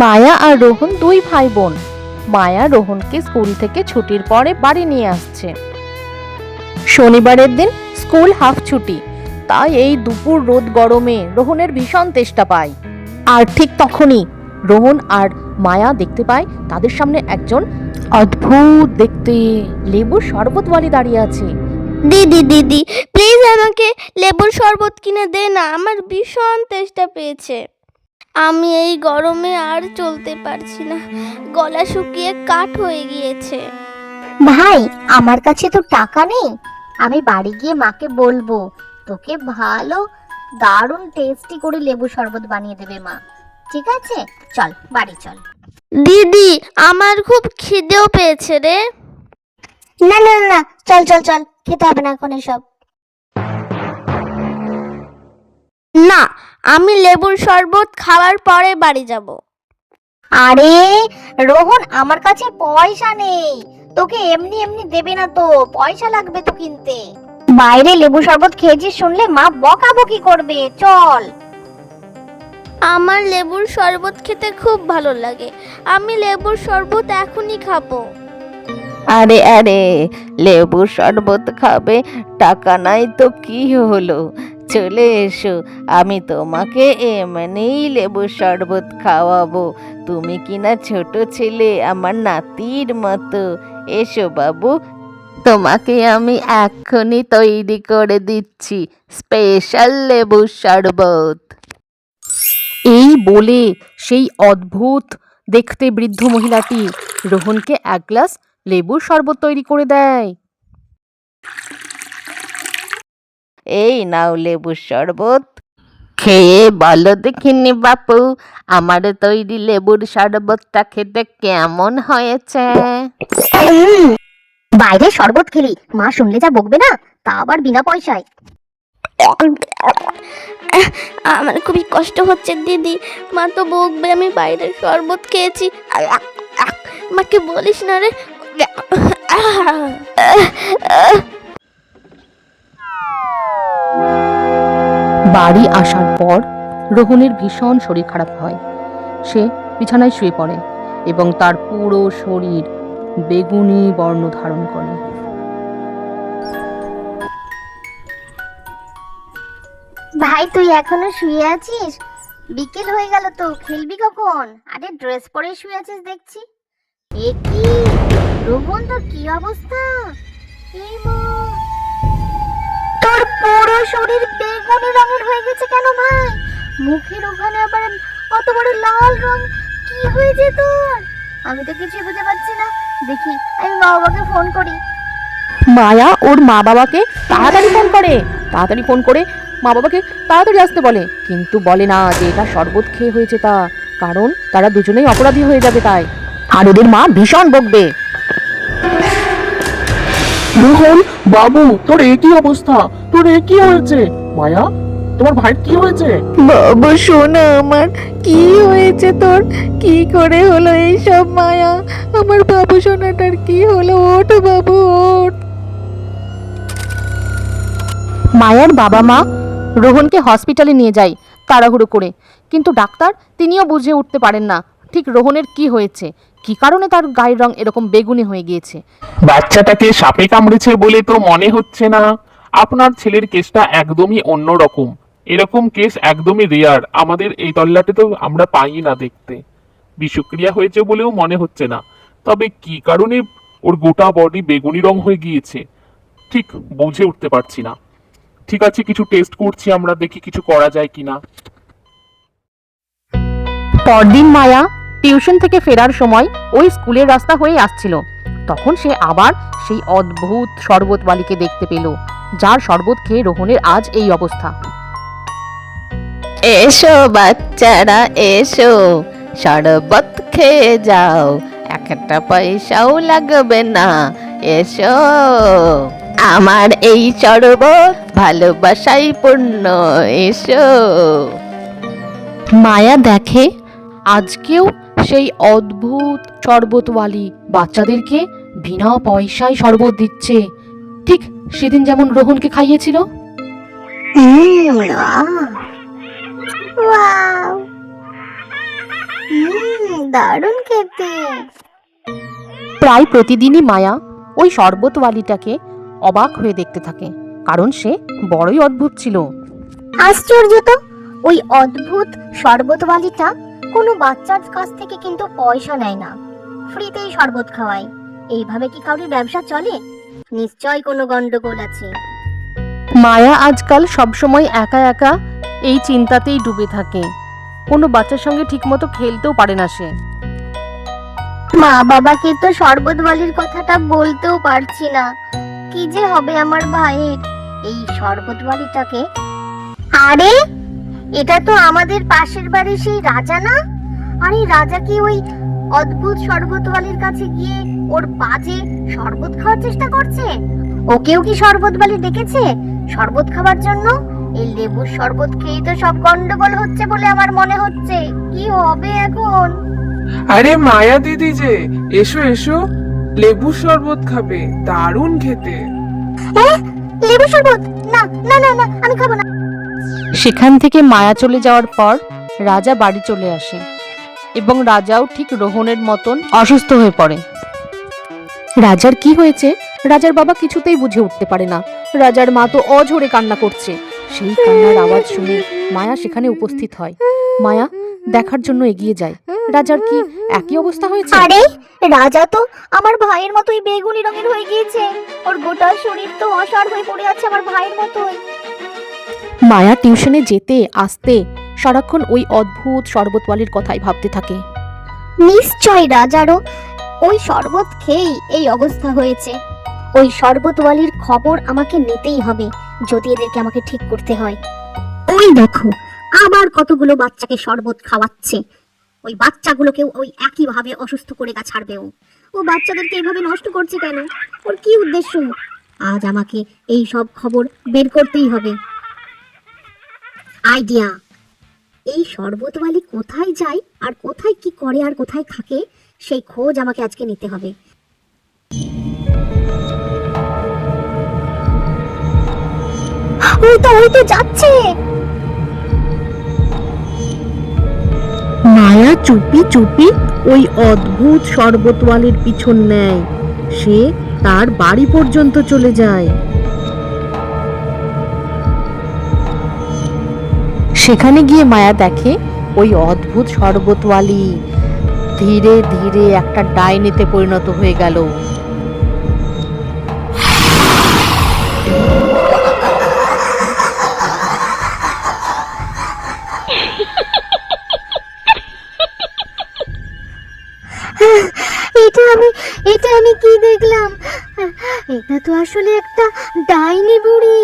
মায়া আর রোহন দুই ভাই বোন। মায়া রোহনকে স্কুল থেকে ছুটির পরে বাড়ি নিয়ে আসছে। শনিবারের দিন স্কুল হাফ ছুটি, তাই এই দুপুর রোদ গরমে রোহনের ভীষণ তেষ্টা পায়। আর ঠিক তখনই রোহন আর মায়া দেখতে পায় তাদের সামনে একজন অদ্ভুত দেখতে লেবুর শরবতওয়ালি দাঁড়িয়ে আছে। দিদি দিদি প্লিজ আমাকে লেবুর শরবত কিনে দে না, আমার ভীষণ তেষ্টা পেয়েছে। আমি এই গরমে আর চলতে পারছি না, গলা শুকিয়ে কাঠ হয়ে গিয়েছে। ভাই, আমার কাছে তো টাকা নেই। আমি বাড়ি গিয়ে মাকে বলবো তোকে ভালো দারুণ টেস্টি করে লেবু শরবত বানিয়ে দেবে মা। ঠিক আছে, চল বাড়ি চল। দিদি আমার খুব খিদেও পেয়েছে রে। না না না, চল চল চল, খেতে হবে না এখন এসব। না, আমি লেবুর শরবত খাওয়ার পরে বাড়ি যাব। আরে রোহন, আমার কাছে পয়সা নেই, তোকে এমনি এমনি দেবে না তো, পয়সা লাগবে তো কিনতে। বাইরে লেবু শরবত খেয়েছিস শুনলে মা বকাবকি করবে, চল। আমার লেবুর শরবত খেতে খুব ভালো লাগে, আমি লেবুর শরবত এখনই খাবো। আরে আরে, লেবুর শরবত খাবে? টাকা নাই তো কি হলো, চলে এসো, আমি তোমাকে এমনিই লেবুর শরবত খাওয়াবো। তুমি কিনা ছোট ছেলে, আমার নাতির মতো। এসো বাবু, তোমাকে আমি এক্ষুনি তৈরি করে দিচ্ছি স্পেশাল লেবুর শরবত। এই বলে সেই অদ্ভুত দেখতে বৃদ্ধ মহিলাটি রোহনকে এক গ্লাস লেবুর শরবত তৈরি করে দেয়। এই নাও লেবুর শরবত, খেয়ে বলো দেখিনি বাপু, আমার তৈরি লেবুর শরবতটা খেতে কেমন হয়েছে। বাইরে শরবত খেলি মা শুনলে যা বকবে না, তা আবার বিনা পয়সায়। আমার খুবই কষ্ট হচ্ছে দিদি, মা তো বকবে আমি বাইরের শরবত খেয়েছি। মাকে বলিস না রে। বাড়ি আসার পর রোহনের ভীষণ শরীর খারাপ হয়। সে বিছানায় শুয়ে পড়ে এবং তার পুরো শরীর বেগুনি বর্ণ ধারণ করে। ভাই, তুই এখনো শুয়ে আছিস? বিকেল হয়ে গেল তো, খেলবি কখন? আরে ড্রেস পরে শুয়ে আছিস দেখছি। এ কি রোহন, তোর কি অবস্থা? এই মা, তোর পুরো শরীর বেগুনি রঙের হয়ে গেছে কেন ভাই? মুখের ওখানে আবার কত বড় লাল রং, কি হয়েছে তোর? আমি তো কিছু বুঝতে পারছি না। দেখি আমি মা বাবাকে ফোন করি। মায়া ওর মা বাবাকে তাড়াতাড়ি ফোন করে মা বাবাকে তাড়াতাড়ি আসতে বলে, কিন্তু বলে না যে এটা শরবত খেয়ে হয়েছে তা, কারণ তারা দুজনেই অপরাধী হয়ে যাবে তাই, আর ওদের মা ভীষণ বকবে। রোহন বাবু, তোর একই অবস্থা, তোর একই হয়েছে। মায়া, তোমার ভাইয়ের কি হয়েছে? বাবু শোনা, আমার কি হয়েছে তোর? কি করে হলো এইসব? মায়া, আমার বাবু সোনাটার কি হলো? ওঠ বাবু, ওঠ। মায়ার বাবা মা রোহনকে হসপিটালে নিয়ে যায় তাড়াহুড়ো করে, কিন্তু ডাক্তার তিনিও বুঝে উঠতে পারেন না ঠিক রোহনের কি হয়েছে, কি কারণে তার গায়ের রং এরকম বেগুনি হয়ে গিয়েছে। বাচ্চাটাকে সাপে কামড়েছে বলে তো মনে হচ্ছে না। আপনার ছেলের কেসটা একদমই অন্যরকম। এরকম কেস একদমই রেয়ার, আমাদের এই তল্লাটে তো আমরা পাই না দেখতে। বিষক্রিয়া হয়েছে বলেও মনে হচ্ছে না, তবে কি কারণে ওর গোটা বডি বেগুনি রং হয়ে গিয়েছে ঠিক বুঝে উঠতে পারছি না। ঠিক আছে, কিছু টেস্ট করছি আমরা, দেখি কিছু করা যায় কিনা। পরদিন মায়া টিউশন থেকে ফেরার সময় ওই স্কুলের রাস্তা হয়ে আসছিল, তখন সে আবার সেই অদ্ভুত শরবতওয়ালিকে দেখতে পেল, যার শরবত খেয়ে রোহনের আজ এই অবস্থা। এসো বাচ্চারা, এসো, শরবত খেয়ে যাও, একটা পয়সাও লাগবে না। এসো, আমার এই শরবত ভালোবাসাই পূর্ণ, এসো। মায়া দেখে আজকেও সেই অদ্ভুত শরবতওয়ালি বাচ্চাদেরকে বিনা পয়সায় শরবত দিচ্ছে, ঠিক সেদিন যেমন রোহনকে খাইয়েছিল। ওয়াও, দারুণ খেতে। প্রায় প্রতিদিনই মায়া ওই শরবতওয়ালিটাকে অবাক হয়ে দেখতে থাকে, কারণ সে বড়ই অদ্ভুত ছিল। আশ্চর্য তো, ওই অদ্ভুত শরবতওয়ালিটা কোনো বাচ্চার কাছ থেকে কিন্তু পয়সা নেয় না, ফ্রিতেই শরবত খাওয়ায়। এইভাবে কি কাউরি ব্যবসা চলে? নিশ্চয় কোনো গন্ডগোল আছে। মায়া আজকাল সবসময় একা একা এই চিন্তাতেই ডুবে থাকে। কোনো বাচ্চার সঙ্গে ঠিকমতো খেলতেও পারে না সে। মা বাবাকে তো শরবতওয়ালির কথাটা বলতেও পারছি না। কি যে হবে আমার ভাইয়ের। এই শরবতওয়ালিটাকে, আরে এটা তো আমাদের পাশের বাড়ির সেই রাজা না? আরে রাজা কি ওই অদ্ভুত শরবতওয়ালির কাছে গিয়ে ওর বাজে শরবত খাওয়ার চেষ্টা করছে? ওকেও কি শরবতওয়ালি ডেকেছে শরবত খাওয়ার জন্য? এই লেবুর শরবত খেয়েই তো সব গন্ডগোল হচ্ছে বলে আমার মনে হচ্ছে। কি হবে এখন? আরে মায়া দিদি যে, এসো এসো, লেবু শরবত খাবে, দারুণ খেতে। লেবু শরবত? না না না না, আমি খাবো না। সেখান থেকে মায়া চলে যাওয়ার পর রাজা বাড়ি চলে আসে এবং রাজাও ঠিক রোহনের মতন অসুস্থ হয়ে পড়ে। রাজার কি হয়েছে রাজার বাবা কিছুতেই বুঝে উঠতে পারে না। রাজার মা তো অঝরে কান্না করছে। সেই কান্নার আওয়াজ শুনে মায়া সেখানে উপস্থিত হয়। মায়া দেখার জন্য এগিয়ে যায়, রাজার কি একই অবস্থা হয়েছে। আরে রাজা তো আমার ভাইয়ের মতোই বেগুনি রঙের হয়ে গিয়েছে। ওর গোটা শরীর তো অসাড় হয়ে পড়ে আছে আমার ভাইয়ের মতোই। মায়া টিউশনে যেতে আসতে সারাক্ষণ ওই অদ্ভুত শরবতওয়ালির কথাই ভাবতে থাকে। নিশ্চয় রাজারও ওই শরবত খেয়েই এই অবস্থা হয়েছে। ওই শরবতওয়ালির খবর আমাকে নিতেই হবে, যদি এদেরকে আমাকে ঠিক করতে হয়। ওই দেখো, আবার কতগুলো বাচ্চাকে শরবত খাওয়াচ্ছে। ওই বাচ্চাগুলোকেও ওই একই ভাবে অসুস্থ করে ছাড়বে ও। ও বাচ্চাদেরকে এইভাবে নষ্ট করছে কেন? ওর কি উদ্দেশ্য? আজ আমাকে এই সব খবর বের করতেই হবে। আইডিয়া! এই শরবতওয়ালি কোথায় যায় আর কোথায় কি করে আর কোথায় থাকে, সেই খোঁজ আমাকে আজকে নিতে হবে। ওই তো যাচ্ছে। মায়া চুপি চুপি ওই অদ্ভুত শরবতওয়ালির পিছন নেয়। সে তার বাড়ি পর্যন্ত চলে যায়। সেখানে গিয়ে মায়া দেখে ওই অদ্ভুত শরবতওয়ালি ধীরে ধীরে একটা ডাইনিতে পরিণত হয়ে গেল। এটা আমি কি দেখলাম? এটা তো আসলে একটা ডাইনি বুড়ি।